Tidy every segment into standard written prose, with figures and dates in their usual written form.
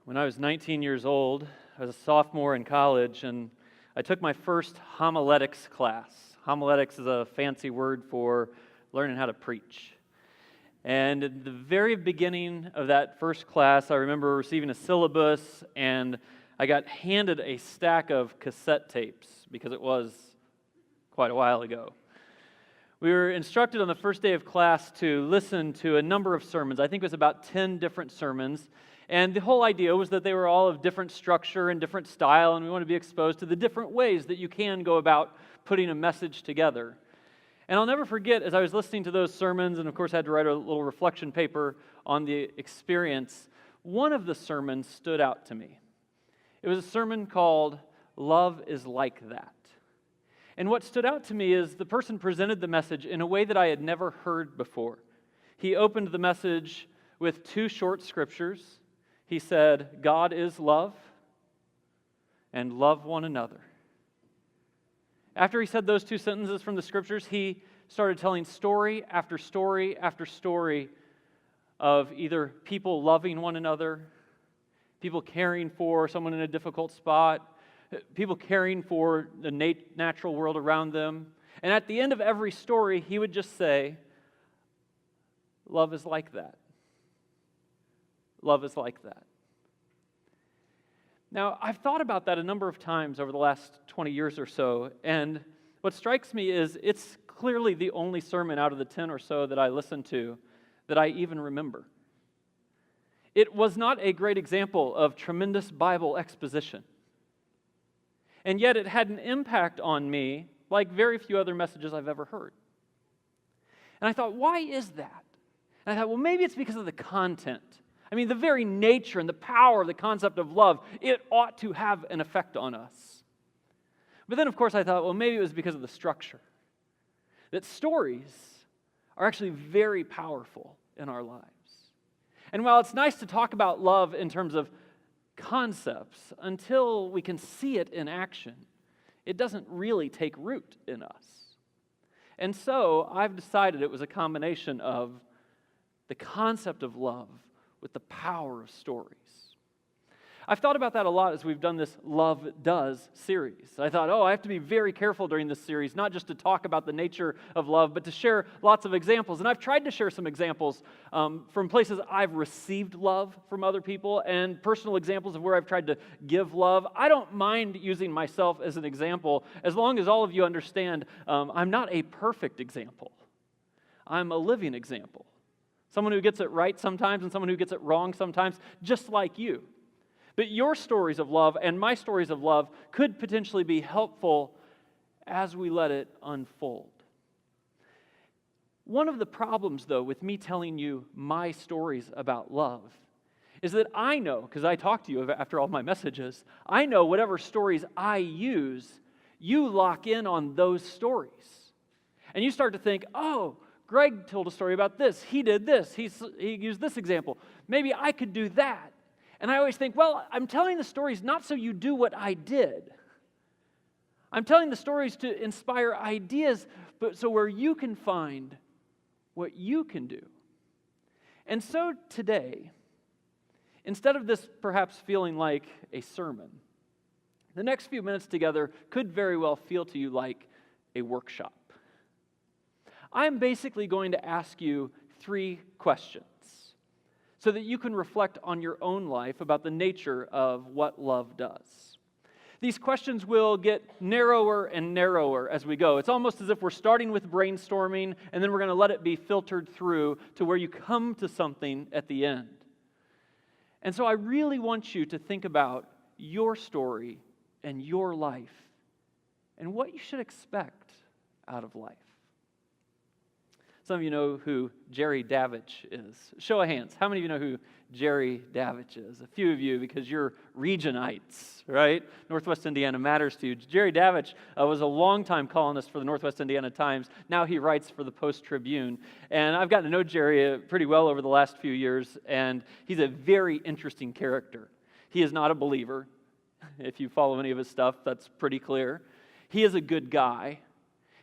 When I was 19 years old, I was a sophomore in college, and I took my first homiletics class. Homiletics is a fancy word for learning how to preach. And at the very beginning of that first class, I remember receiving a syllabus, and I got handed a stack of cassette tapes because it was quite a while ago. We were instructed on the first day of class to listen to a number of sermons. I think it was about 10 different sermons. And the whole idea was that they were all of different structure and different style, and we want to be exposed to the different ways that you can go about putting a message together. And I'll never forget, as I was listening to those sermons, and of course I had to write a little reflection paper on the experience, one of the sermons stood out to me. It was a sermon called "Love is Like That." And what stood out to me is the person presented the message in a way that I had never heard before. He opened the message with two short scriptures. He said, "God is love, and love one another." After he said those two sentences from the scriptures, he started telling story after story after story of either people loving one another, people caring for someone in a difficult spot, people caring for the natural world around them. And at the end of every story, he would just say, "Love is like that. Love is like that." Now, I've thought about that a number of times over the last 20 years or so, and what strikes me is it's clearly the only sermon out of the 10 or so that I listened to that I even remember. It was not a great example of tremendous Bible exposition, and yet it had an impact on me like very few other messages I've ever heard. And I thought, why is that? And I thought, well, maybe it's because of the content. I mean, the very nature and the power of the concept of love, it ought to have an effect on us. But then, of course, I thought, well, maybe it was because of the structure. That stories are actually very powerful in our lives. And while it's nice to talk about love in terms of concepts, until we can see it in action, it doesn't really take root in us. And so I've decided it was a combination of the concept of love with the power of stories. I've thought about that a lot as we've done this Love Does series. I thought, I have to be very careful during this series, not just to talk about the nature of love, but to share lots of examples. And I've tried to share some examples from places I've received love from other people and personal examples of where I've tried to give love. I don't mind using myself as an example as long as all of you understand I'm not a perfect example. I'm a living example. Someone who gets it right sometimes and someone who gets it wrong sometimes, just like you. But your stories of love and my stories of love could potentially be helpful as we let it unfold. One of the problems, though, with me telling you my stories about love is that I know, because I talk to you after all my messages, I know whatever stories I use, you lock in on those stories. And you start to think, Greg told a story about this. He did this. He used this example. Maybe I could do that. And I always think, well, I'm telling the stories not so you do what I did. I'm telling the stories to inspire ideas, but so where you can find what you can do. And so today, instead of this perhaps feeling like a sermon, the next few minutes together could very well feel to you like a workshop. I'm basically going to ask you 3 questions so that you can reflect on your own life about the nature of what love does. These questions will get narrower and narrower as we go. It's almost as if we're starting with brainstorming and then we're going to let it be filtered through to where you come to something at the end. And so I really want you to think about your story and your life and what you should expect out of life. Some of you know who Jerry Davich is. Show of hands. How many of you know who Jerry Davich is? A few of you, because you're Regionites, right? Northwest Indiana matters to you. Jerry Davich was a longtime columnist for the Northwest Indiana Times. Now he writes for the Post-Tribune. And I've gotten to know Jerry pretty well over the last few years, and he's a very interesting character. He is not a believer. If you follow any of his stuff, that's pretty clear. He is a good guy.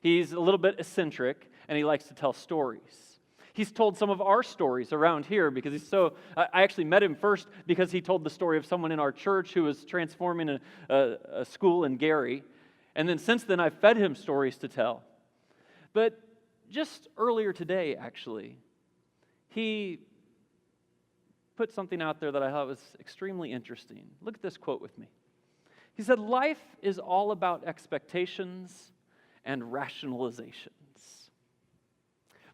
He's a little bit eccentric, and he likes to tell stories. He's told some of our stories around here because I actually met him first because he told the story of someone in our church who was transforming a school in Gary. And then since then, I've fed him stories to tell. But just earlier today, actually, he put something out there that I thought was extremely interesting. Look at this quote with me. He said, "Life is all about expectations and rationalizations.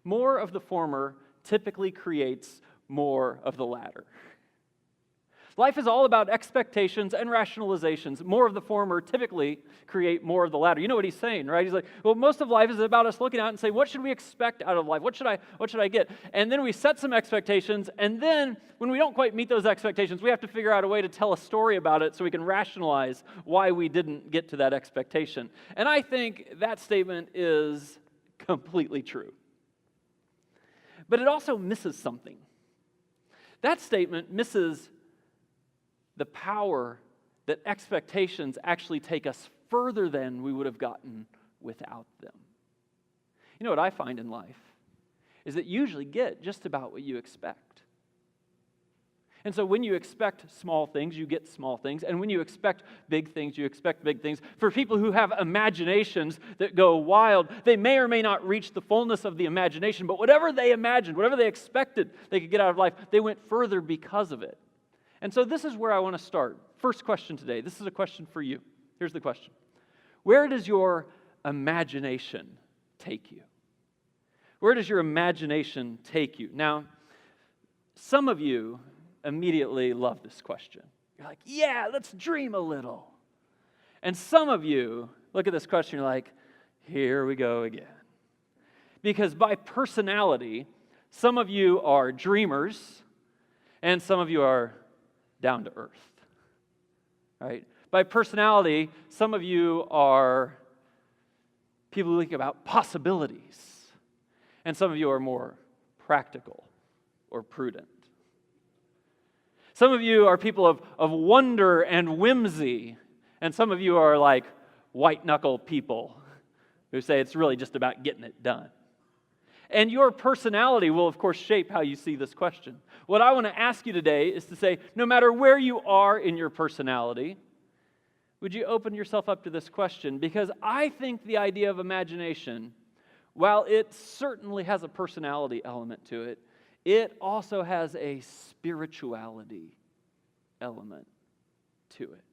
More of the former typically creates more of the latter." Life is all about expectations and rationalizations. More of the former typically create more of the latter. You know what he's saying, right? He's like, well, most of life is about us looking out and saying, what should we expect out of life? What should I get? And then we set some expectations, and then when we don't quite meet those expectations, we have to figure out a way to tell a story about it so we can rationalize why we didn't get to that expectation. And I think that statement is completely true. But it also misses something. That statement misses the power that expectations actually take us further than we would have gotten without them. You know what I find in life is that you usually get just about what you expect. And so when you expect small things, you get small things. And when you expect big things, you expect big things. For people who have imaginations that go wild, they may or may not reach the fullness of the imagination, but whatever they imagined, whatever they expected they could get out of life, they went further because of it. And so this is where I want to start. First question today. This is a question for you. Here's the question. Where does your imagination take you? Where does your imagination take you? Now, some of you immediately love this question. You're like, yeah, let's dream a little. And some of you look at this question, you're like, here we go again. Because by personality, some of you are dreamers, and some of you are down to earth. Right? By personality, some of you are people who think about possibilities, and some of you are more practical or prudent. Some of you are people of wonder and whimsy, and some of you are like white-knuckle people who say it's really just about getting it done. And your personality will, of course, shape how you see this question. What I want to ask you today is to say, no matter where you are in your personality, would you open yourself up to this question? Because I think the idea of imagination, while it certainly has a personality element to it, it also has a spirituality element to it.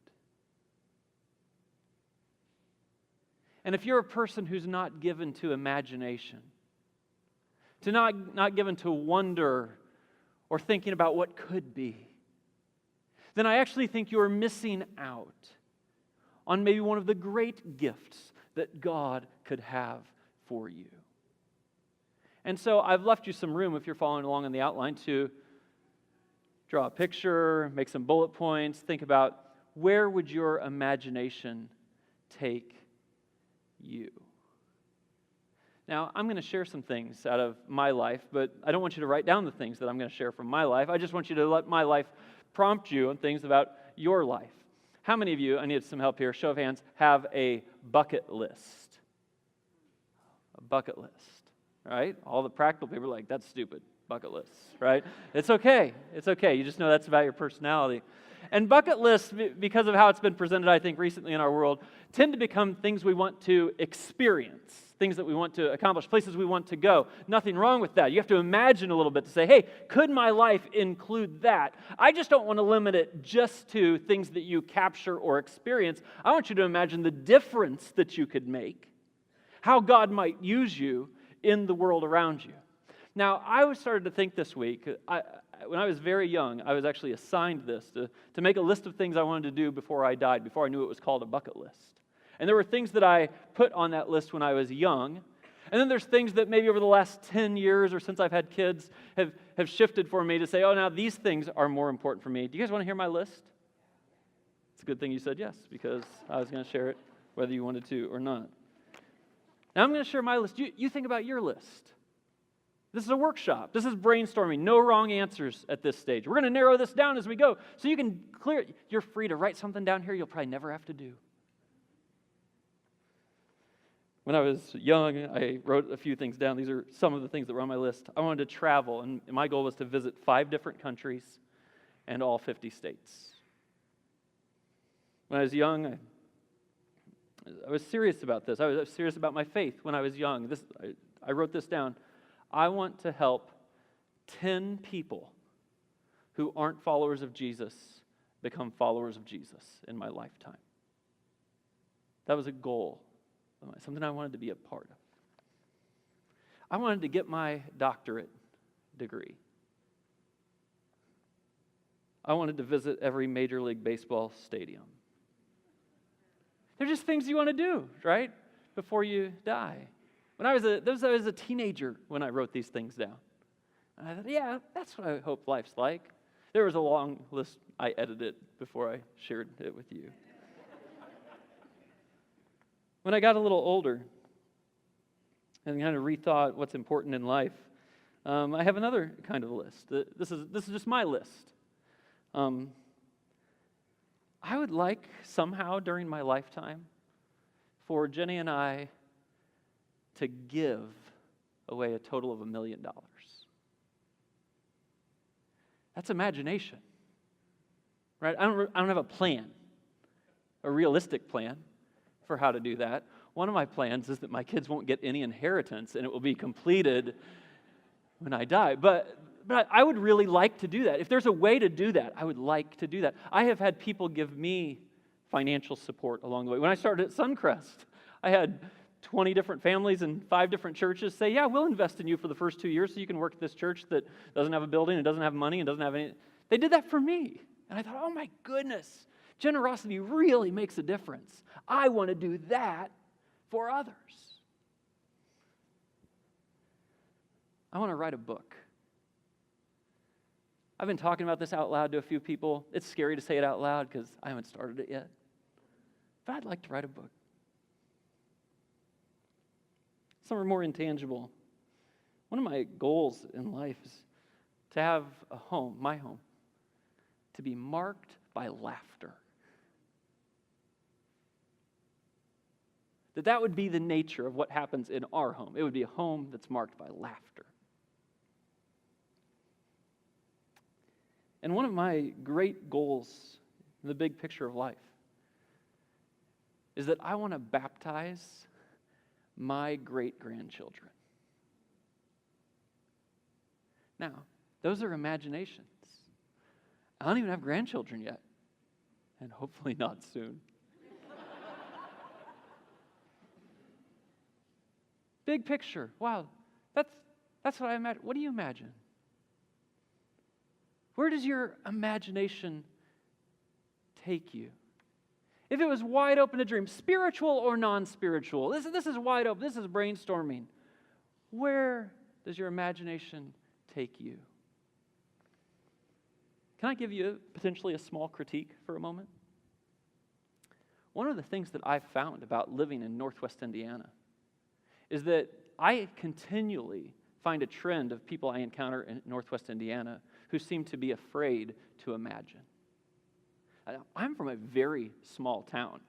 And if you're a person who's not given to imagination, to not given to wonder or thinking about what could be, then I actually think you're missing out on maybe one of the great gifts that God could have for you. And so I've left you some room, if you're following along in the outline, to draw a picture, make some bullet points, think about where would your imagination take you. Now, I'm going to share some things out of my life, but I don't want you to write down the things that I'm going to share from my life. I just want you to let my life prompt you on things about your life. How many of you, I need some help here, show of hands, have a bucket list? A bucket list. Right? All the practical people are like, that's stupid, bucket lists, right? It's okay. It's okay. You just know that's about your personality. And bucket lists, because of how it's been presented, I think, recently in our world, tend to become things we want to experience, things that we want to accomplish, places we want to go. Nothing wrong with that. You have to imagine a little bit to say, hey, could my life include that? I just don't want to limit it just to things that you capture or experience. I want you to imagine the difference that you could make, how God might use you in the world around you. Now, I started to think this week, when I was very young, I was actually assigned this to make a list of things I wanted to do before I died, before I knew it was called a bucket list. And there were things that I put on that list when I was young, and then there's things that maybe over the last 10 years or since I've had kids have shifted for me to say, oh, now these things are more important for me. Do you guys want to hear my list? It's a good thing you said yes, because I was going to share it whether you wanted to or not. Now I'm going to share my list. You think about your list. This is a workshop. This is brainstorming. No wrong answers at this stage. We're going to narrow this down as we go so you can clear it. You're free to write something down here you'll probably never have to do. When I was young, I wrote a few things down. These are some of the things that were on my list. I wanted to travel, and my goal was to visit 5 different countries and all 50 states. When I was young, I was serious about this. I was serious about my faith when I was young. I wrote this down. I want to help 10 people who aren't followers of Jesus become followers of Jesus in my lifetime. That was a goal, something I wanted to be a part of. I wanted to get my doctorate degree. I wanted to visit every Major League Baseball stadium. They're just things you want to do, right? Before you die. When I was a teenager when I wrote these things down. And I thought, yeah, that's what I hope life's like. There was a long list. I edited it before I shared it with you. When I got a little older and kind of rethought what's important in life, I have another kind of list. This is just my list. I would like somehow during my lifetime for Jenny and I to give away a total of $1 million. That's imagination, right? I don't have a plan, a realistic plan for how to do that. One of my plans is that my kids won't get any inheritance and it will be completed when I die. But I would really like to do that. If there's a way to do that, I would like to do that. I have had people give me financial support along the way. When I started at Suncrest, I had 20 different families and 5 different churches say, yeah, we'll invest in you for the first 2 years so you can work at this church that doesn't have a building and doesn't have money and doesn't have any. They did that for me. And I thought, oh my goodness, generosity really makes a difference. I want to do that for others. I want to write a book. I've been talking about this out loud to a few people. It's scary to say it out loud because I haven't started it yet. But I'd like to write a book. Some are more intangible. One of my goals in life is to have a home, my home, to be marked by laughter. That would be the nature of what happens in our home. It would be a home that's marked by laughter. And one of my great goals in the big picture of life is that I want to baptize my great-grandchildren. Now, those are imaginations. I don't even have grandchildren yet, and hopefully not soon. Big picture. Wow, that's what I imagine. What do you imagine? Where does your imagination take you? If it was wide open to dream, spiritual or non-spiritual, this is wide open, this is brainstorming. Where does your imagination take you? Can I give you potentially a small critique for a moment? One of the things that I've found about living in Northwest Indiana is that I continually find a trend of people I encounter in Northwest Indiana who seem to be afraid to imagine. I'm from a very small town,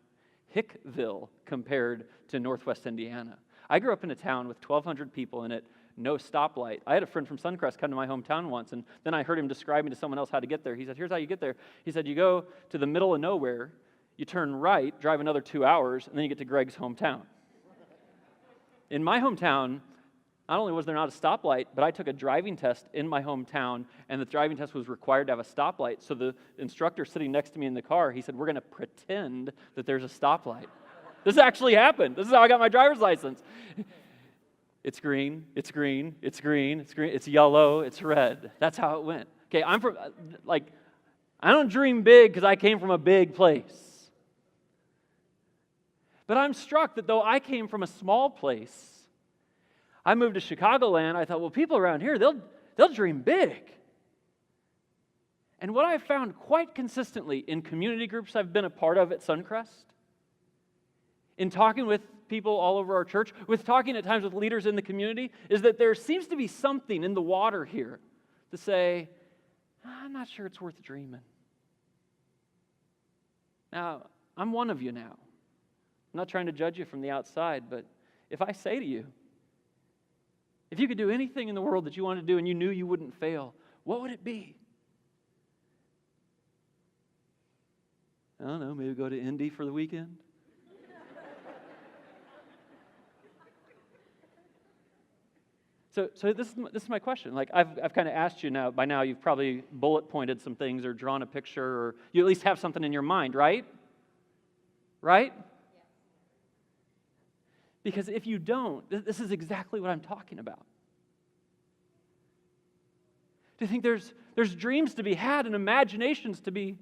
Hickville, compared to Northwest Indiana. I grew up in a town with 1,200 people in it, no stoplight. I had a friend from Suncrest come to my hometown once, and then I heard him describing to someone else how to get there. He said, here's how you get there. He said, you go to the middle of nowhere, you turn right, drive another 2 hours, and then you get to Greg's hometown. In my hometown, not only was there not a stoplight, but I took a driving test in my hometown, and the driving test was required to have a stoplight. So the instructor sitting next to me in the car, he said, we're going to pretend that there's a stoplight. This actually happened. This is how I got my driver's license. It's green, it's green, it's green, it's green, it's yellow, it's red. That's how it went. Okay, I don't dream big because I came from a big place. But I'm struck that though I came from a small place, I moved to Chicagoland, I thought, well, people around here, they'll dream big. And what I've found quite consistently in community groups I've been a part of at Suncrest, in talking with people all over our church, with talking at times with leaders in the community, is that there seems to be something in the water here to say, I'm not sure it's worth dreaming. Now, I'm one of you now. I'm not trying to judge you from the outside, but if I say to you, if you could do anything in the world that you wanted to do and you knew you wouldn't fail, what would it be? I don't know, maybe go to Indy for the weekend? So this is my question. Like I've kind of asked you now. By now, you've probably bullet pointed some things or drawn a picture, or you at least have something in your mind, right? Right? Because if you don't, this is exactly what I'm talking about. Do you think there's dreams to be had and imaginations to be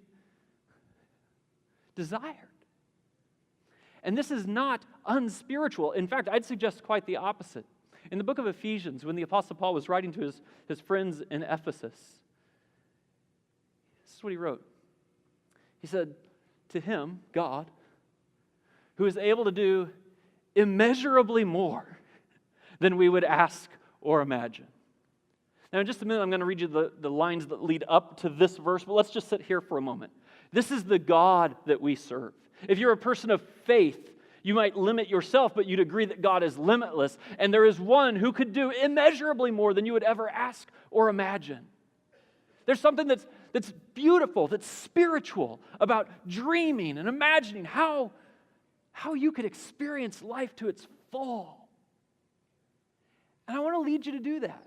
desired? And this is not unspiritual. In fact, I'd suggest quite the opposite. In the book of Ephesians, when the Apostle Paul was writing to his friends in Ephesus, this is what he wrote. He said, to him, God, who is able to do immeasurably more than we would ask or imagine. Now, in just a minute, I'm going to read you the lines that lead up to this verse, but let's just sit here for a moment. This is the God that we serve. If you're a person of faith, you might limit yourself, but you'd agree that God is limitless, and there is one who could do immeasurably more than you would ever ask or imagine. There's something that's beautiful, that's spiritual about dreaming and imagining how you could experience life to its full. And I want to lead you to do that.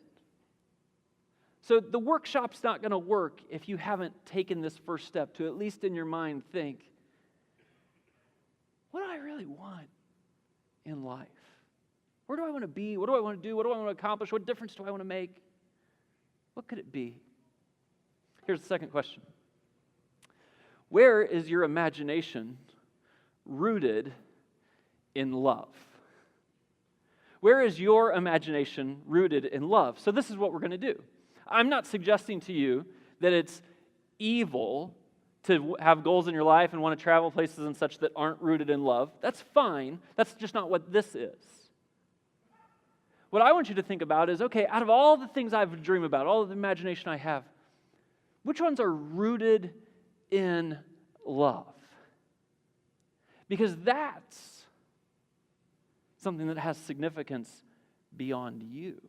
So the workshop's not going to work if you haven't taken this first step to, at least in your mind, think, what do I really want in life? Where do I want to be? What do I want to do? What do I want to accomplish? What difference do I want to make? What could it be? Here's the second question. Where is your imagination rooted in love? Where is your imagination rooted in love? So this is what we're going to do. I'm not suggesting to you that it's evil to have goals in your life and want to travel places and such that aren't rooted in love. That's fine. That's just not what this is. What I want you to think about is, okay, out of all the things I've dreamed about, all of the imagination I have, which ones are rooted in love? Because that's something that has significance beyond you.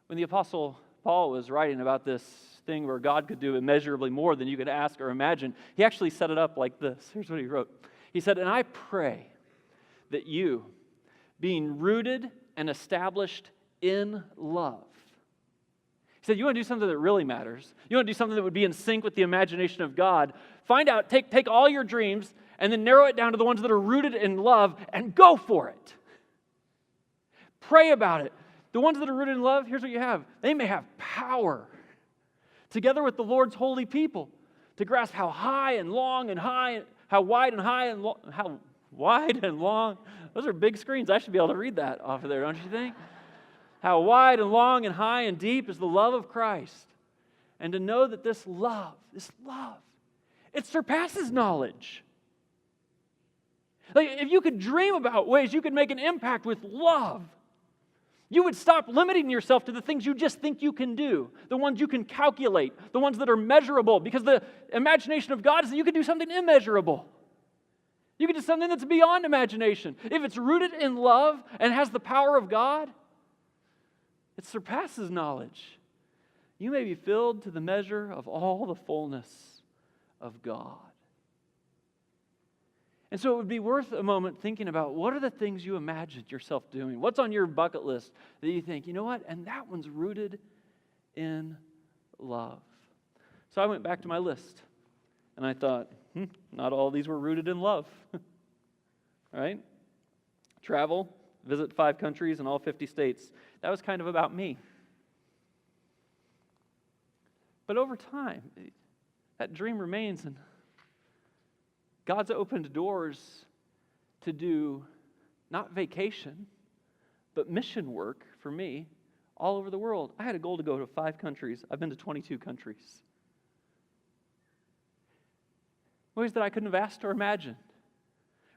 When the Apostle Paul was writing about this thing where God could do immeasurably more than you could ask or imagine, he actually set it up like this. Here's what he wrote. He said, and I pray that you, being rooted and established in love. He said, you want to do something that really matters. You want to do something that would be in sync with the imagination of God. Find out, take all your dreams and then narrow it down to the ones that are rooted in love and go for it. Pray about it. The ones that are rooted in love, here's what you have. They may have power together with the Lord's holy people to grasp how high and long and high, how wide and high and long, how wide and long. Those are big screens. I should be able to read that off of there, don't you think? How wide and long and high and deep is the love of Christ. And to know that this love, it surpasses knowledge. Like if you could dream about ways you could make an impact with love, you would stop limiting yourself to the things you just think you can do, the ones you can calculate, the ones that are measurable, because the imagination of God is that you can do something immeasurable. You can do something that's beyond imagination. If it's rooted in love and has the power of God, it surpasses knowledge. You may be filled to the measure of all the fullness of God. And so it would be worth a moment thinking about what are the things you imagined yourself doing? What's on your bucket list that you think, you know what? And that one's rooted in love. So I went back to my list and I thought, not all these were rooted in love. Right? Travel, visit 5 countries in all 50 states. That was kind of about me. But over time, that dream remains, and God's opened doors to do not vacation, but mission work for me all over the world. I had a goal to go to 5 countries. I've been to 22 countries. Ways that I couldn't have asked or imagined.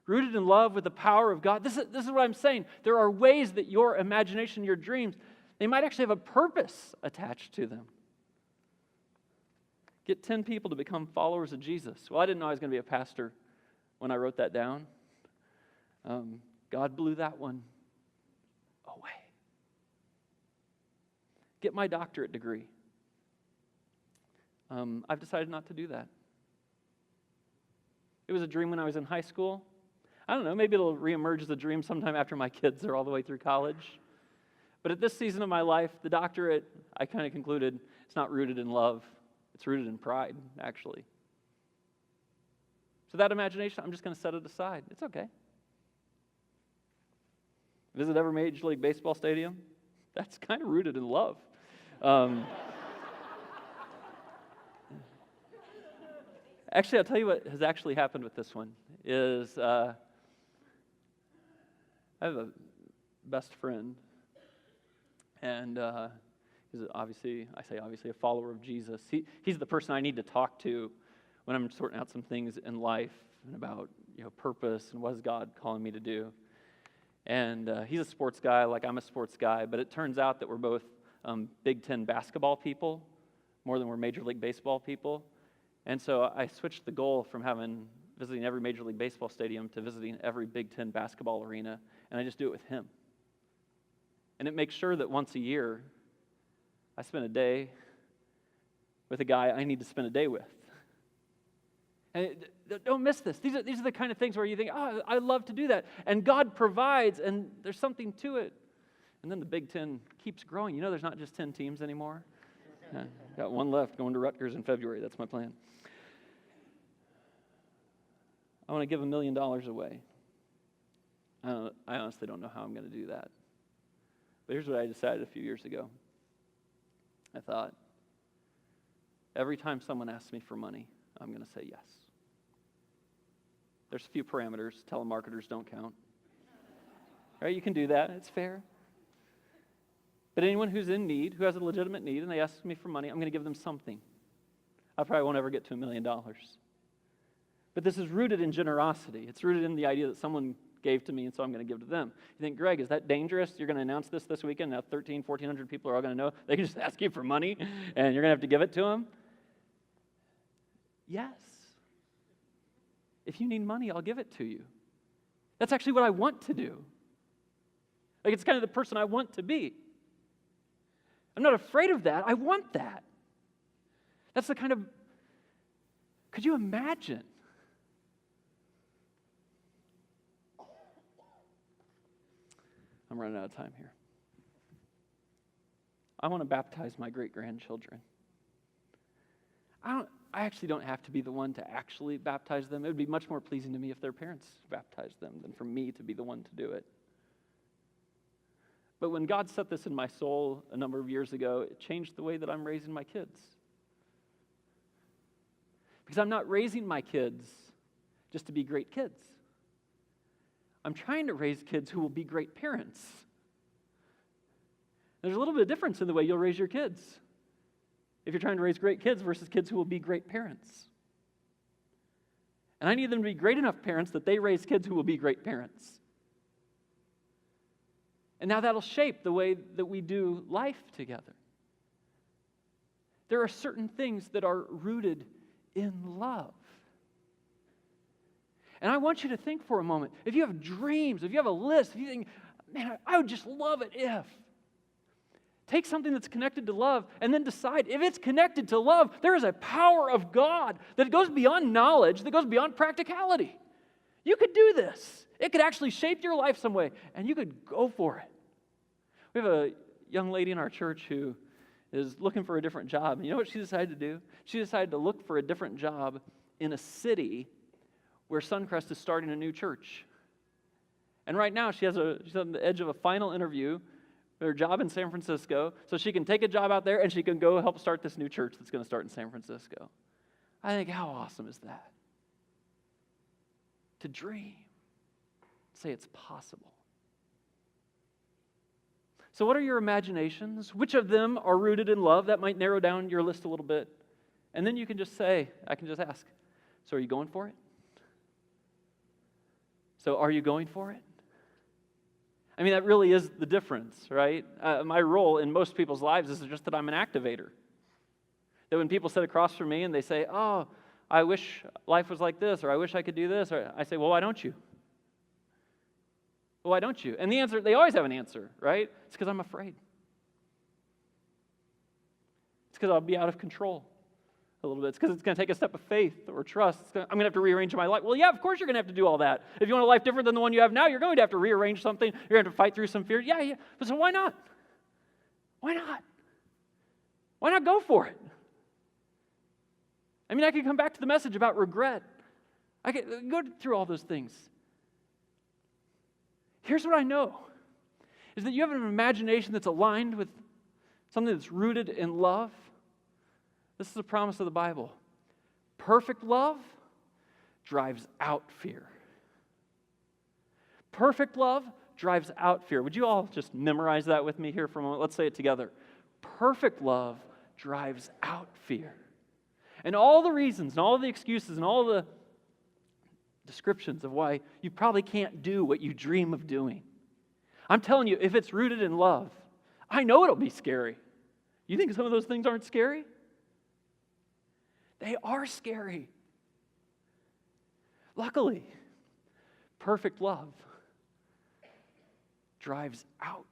Rooted in love with the power of God. This is what I'm saying. There are ways that your imagination, your dreams, they might actually have a purpose attached to them. Get 10 people to become followers of Jesus. Well, I didn't know I was going to be a pastor when I wrote that down. God blew that one away. Get my doctorate degree. I've decided not to do that. It was a dream when I was in high school. I don't know, maybe it'll reemerge as a dream sometime after my kids are all the way through college. But at this season of my life, the doctorate, I kind of concluded, it's not rooted in love. It's rooted in pride, actually. So that imagination, I'm just going to set it aside. It's okay. Visit every Major League Baseball stadium? That's kind of rooted in love. Actually, I'll tell you what has actually happened with this one is I have a best friend, and he's obviously a follower of Jesus. He's the person I need to talk to when I'm sorting out some things in life and about purpose and what is God calling me to do. And he's a sports guy, like I'm a sports guy, but it turns out that we're both Big Ten basketball people more than we're Major League Baseball people. And so I switched the goal from visiting every Major League Baseball stadium to visiting every Big Ten basketball arena, and I just do it with him. And it makes sure that once a year, I spend a day with a guy I need to spend a day with. And don't miss this. These are the kind of things where you think, oh, I love to do that. And God provides, and there's something to it. And then the Big Ten keeps growing. There's not just 10 teams anymore. Got one left going to Rutgers in February. That's my plan. I want to give $1 million away. I honestly don't know how I'm going to do that. But here's what I decided a few years ago. I thought, every time someone asks me for money, I'm going to say yes. There's a few parameters. Telemarketers don't count. Right? You can do that. It's fair. But anyone who's in need, who has a legitimate need, and they ask me for money, I'm going to give them something. I probably won't ever get to $1 million. But this is rooted in generosity. It's rooted in the idea that someone gave to me, and so I'm going to give to them. You think, Greg, is that dangerous? You're going to announce this weekend. Now 1,400 people are all going to know. They can just ask you for money, and you're going to have to give it to them? Yes. If you need money, I'll give it to you. That's actually what I want to do. Like, it's kind of the person I want to be. I'm not afraid of that. I want that. That's the kind of, could you imagine? I'm running out of time here. I want to baptize my great-grandchildren. I actually don't have to be the one to actually baptize them. It would be much more pleasing to me if their parents baptized them than for me to be the one to do it. But when God set this in my soul a number of years ago, it changed the way that I'm raising my kids. Because I'm not raising my kids just to be great kids. I'm trying to raise kids who will be great parents. There's a little bit of difference in the way you'll raise your kids if you're trying to raise great kids versus kids who will be great parents. And I need them to be great enough parents that they raise kids who will be great parents. And now that'll shape the way that we do life together. There are certain things that are rooted in love. And I want you to think for a moment, if you have dreams, if you have a list, if you think, man, I would just love it if. Take something that's connected to love and then decide if it's connected to love, there is a power of God that goes beyond knowledge, that goes beyond practicality. You could do this. It could actually shape your life some way, and you could go for it. We have a young lady in our church who is looking for a different job. And you know what she decided to do? She decided to look for a different job in a city where Suncrest is starting a new church. And right now she's on the edge of a final interview for her job in San Francisco, so she can take a job out there and she can go help start this new church that's going to start in San Francisco. I think, how awesome is that? To dream. Say it's possible. So what are your imaginations? Which of them are rooted in love? That might narrow down your list a little bit. And then you can just say, I can just ask, so are you going for it? So are you going for it? I mean, that really is the difference, right? My role in most people's lives is just that I'm an activator. That when people sit across from me and they say, oh, I wish life was like this, or I wish I could do this, or I say, well, why don't you? Why don't you? And the answer, they always have an answer, right? It's because I'm afraid. It's because I'll be out of control a little bit. It's because it's going to take a step of faith or trust. I'm going to have to rearrange my life. Well, yeah, of course you're going to have to do all that. If you want a life different than the one you have now, you're going to have to rearrange something. You're going to have to fight through some fears. Yeah. But so why not? Why not? Why not go for it? I mean, I could come back to the message about regret. I could go through all those things. Here's what I know, is that you have an imagination that's aligned with something that's rooted in love. This is a promise of the Bible. Perfect love drives out fear. Perfect love drives out fear. Would you all just memorize that with me here for a moment? Let's say it together. Perfect love drives out fear. And all the reasons and all the excuses and all the descriptions of why you probably can't do what you dream of doing. I'm telling you, if it's rooted in love, I know it'll be scary. You think some of those things aren't scary? They are scary. Luckily, perfect love drives out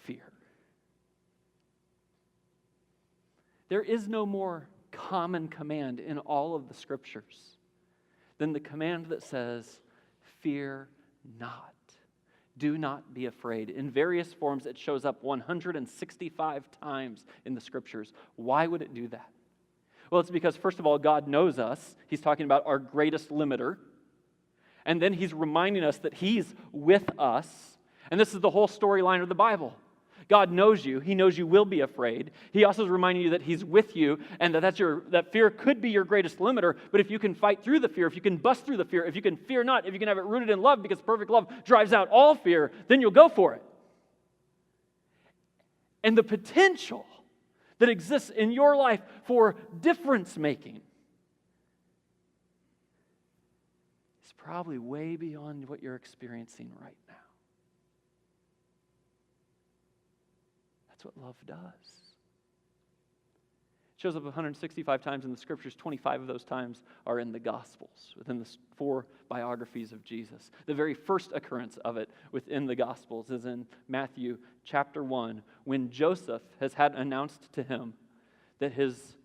fear. There is no more common command in all of the Scriptures than the command that says, fear not. Do not be afraid. In various forms, it shows up 165 times in the Scriptures. Why would it do that? Well, it's because, first of all, God knows us. He's talking about our greatest limiter. And then He's reminding us that He's with us. And this is the whole storyline of the Bible. God knows you. He knows you will be afraid. He also is reminding you that He's with you and that fear could be your greatest limiter. But if you can fight through the fear, if you can bust through the fear, if you can fear not, if you can have it rooted in love because perfect love drives out all fear, then you'll go for it. And the potential that exists in your life for difference making is probably way beyond what you're experiencing right now. That's what love does. It shows up 165 times in the Scriptures. 25 of those times are in the Gospels, within the 4 biographies of Jesus. The very first occurrence of it within the Gospels is in Matthew chapter 1, when Joseph has had announced to him that his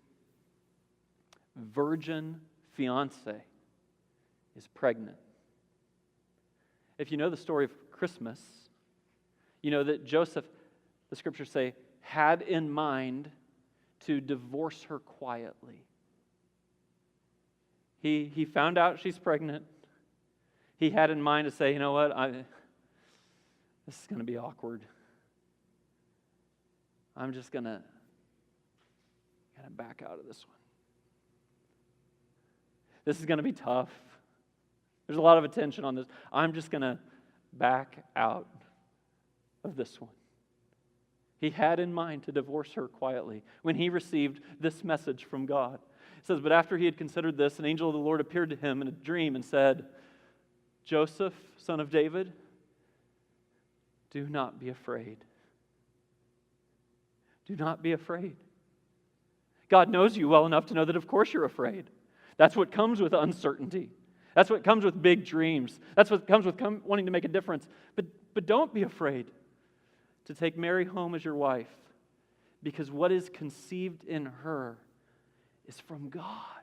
virgin fiancée is pregnant. If you know the story of Christmas, you know that Joseph, the Scriptures say, had in mind to divorce her quietly. He found out she's pregnant. He had in mind to say, you know what, this is going to be awkward. I'm just going to back out of this one. This is going to be tough. There's a lot of attention on this. I'm just going to back out of this one. He had in mind to divorce her quietly when he received this message from God. It says, but after he had considered this, an angel of the Lord appeared to him in a dream and said, Joseph, son of David, do not be afraid. Do not be afraid. God knows you well enough to know that of course you're afraid. That's what comes with uncertainty. That's what comes with big dreams. That's what comes with wanting to make a difference. But don't be afraid to take Mary home as your wife, because what is conceived in her is from God.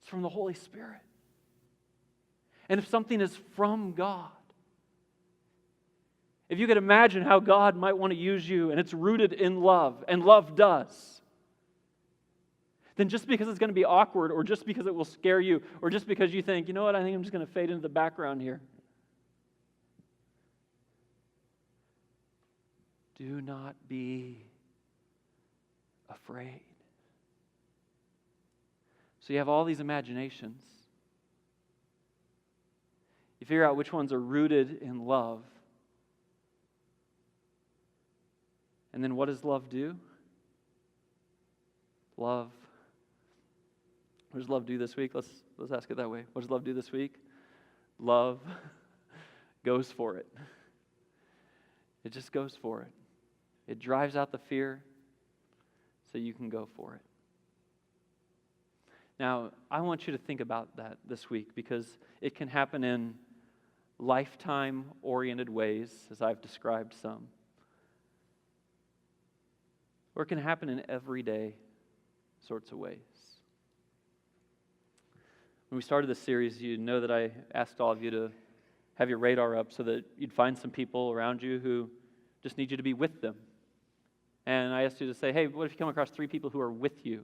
It's from the Holy Spirit. And if something is from God, if you could imagine how God might want to use you and it's rooted in love, and love does, then just because it's going to be awkward, or just because it will scare you, or just because you think, you know what, I think I'm just going to fade into the background here, do not be afraid. So you have all these imaginations. You figure out which ones are rooted in love. And then what does love do? Love. What does love do this week? Let's ask it that way. What does love do this week? Love goes for it. It just goes for it. It drives out the fear so you can go for it. Now, I want you to think about that this week, because it can happen in lifetime-oriented ways, as I've described some. Or it can happen in everyday sorts of ways. When we started this series, you know that I asked all of you to have your radar up so that you'd find some people around you who just need you to be with them. And I asked you to say, hey, what if you come across 3 people who are with you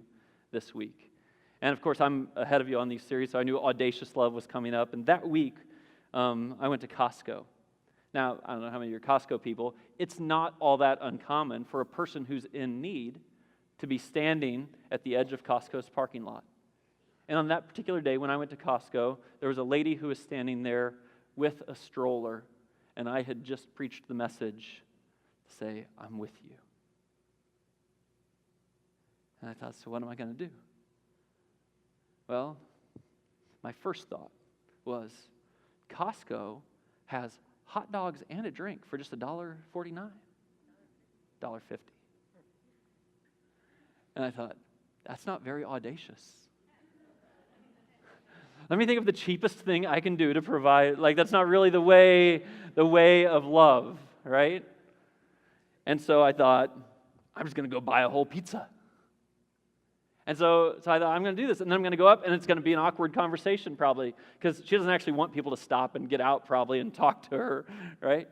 this week? And of course, I'm ahead of you on these series, so I knew Audacious Love was coming up. And that week, I went to Costco. Now, I don't know how many of you are Costco people. It's not all that uncommon for a person who's in need to be standing at the edge of Costco's parking lot. And on that particular day, when I went to Costco, there was a lady who was standing there with a stroller, and I had just preached the message to say, I'm with you. And I thought, so what am I going to do? Well, my first thought was, Costco has hot dogs and a drink for just $1.49, $1.50. And I thought, that's not very audacious. Let me think of the cheapest thing I can do to provide. Like, that's not really the way of love, right? And so I thought, I'm just going to go buy a whole pizza. And so I thought, I'm going to do this. And then I'm going to go up, and it's going to be an awkward conversation probably, because she doesn't actually want people to stop and get out probably and talk to her, right?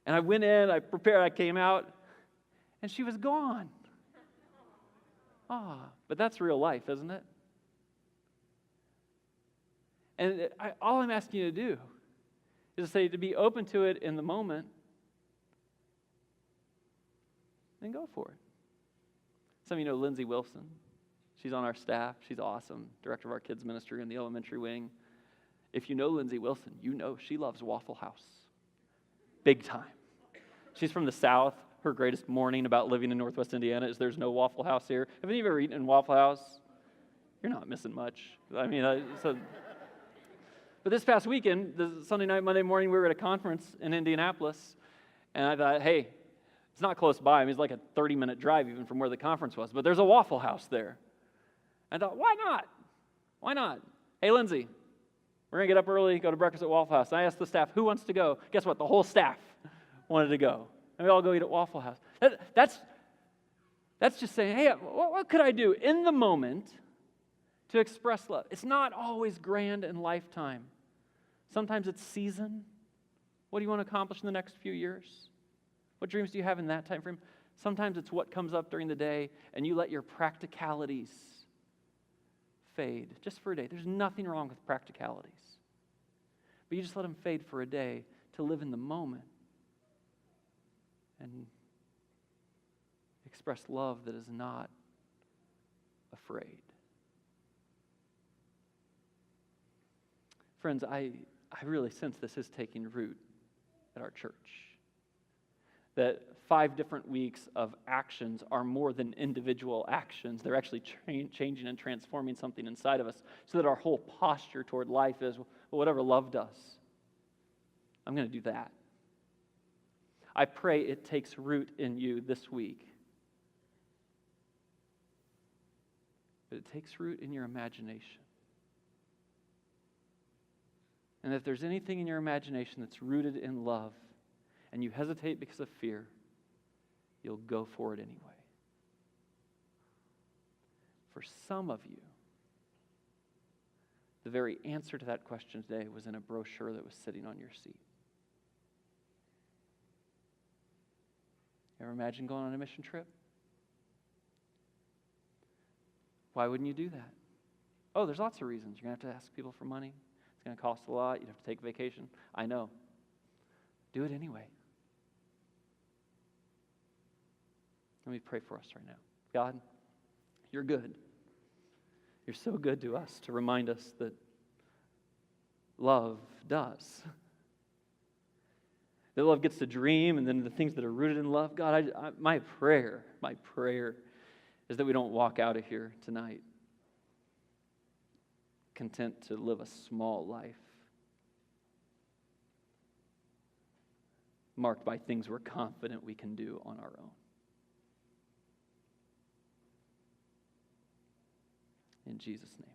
And I went in, I prepared, I came out, and she was gone. But that's real life, isn't it? And all I'm asking you to do is to say, to be open to it in the moment, and go for it. Some of you know Lindsay Wilson. She's on our staff. She's awesome. Director of our kids ministry in the elementary wing. If you know Lindsay Wilson, you know she loves Waffle House. Big time. She's from the South. Her greatest mourning about living in Northwest Indiana is there's no Waffle House here. Have any of you ever eaten in Waffle House? You're not missing much. I mean, but this past weekend, the Sunday night, Monday morning, we were at a conference in Indianapolis, and I thought, hey, it's not close by. I mean, it's like a 30-minute drive even from where the conference was, but there's a Waffle House there. I thought, why not? Why not? Hey, Lindsay, we're going to get up early, go to breakfast at Waffle House. And I asked the staff, who wants to go? Guess what? The whole staff wanted to go. And we all go eat at Waffle House. That's just saying, hey, what could I do in the moment to express love? It's not always grand and lifetime. Sometimes it's season. What do you want to accomplish in the next few years? What dreams do you have in that time frame? Sometimes it's what comes up during the day, and you let your practicalities fade just for a day. There's nothing wrong with practicalities. But you just let them fade for a day to live in the moment and express love that is not afraid. Friends, I really sense this is taking root at our church. That 5 different weeks of actions are more than individual actions. They're actually changing and transforming something inside of us so that our whole posture toward life is, well, whatever love does, I'm going to do that. I pray it takes root in you this week. But it takes root in your imagination. And if there's anything in your imagination that's rooted in love, and you hesitate because of fear, you'll go for it anyway. For some of you, the very answer to that question today was in a brochure that was sitting on your seat. Ever imagine going on a mission trip? Why wouldn't you do that? Oh, there's lots of reasons. You're going to have to ask people for money. It's going to cost a lot. You'd have to take vacation. I know. Do it anyway. Let me pray for us right now. God, you're good. You're so good to us to remind us that love does. That love gets to dream, and then the things that are rooted in love. God, my prayer is that we don't walk out of here tonight content to live a small life marked by things we're confident we can do on our own. In Jesus' name.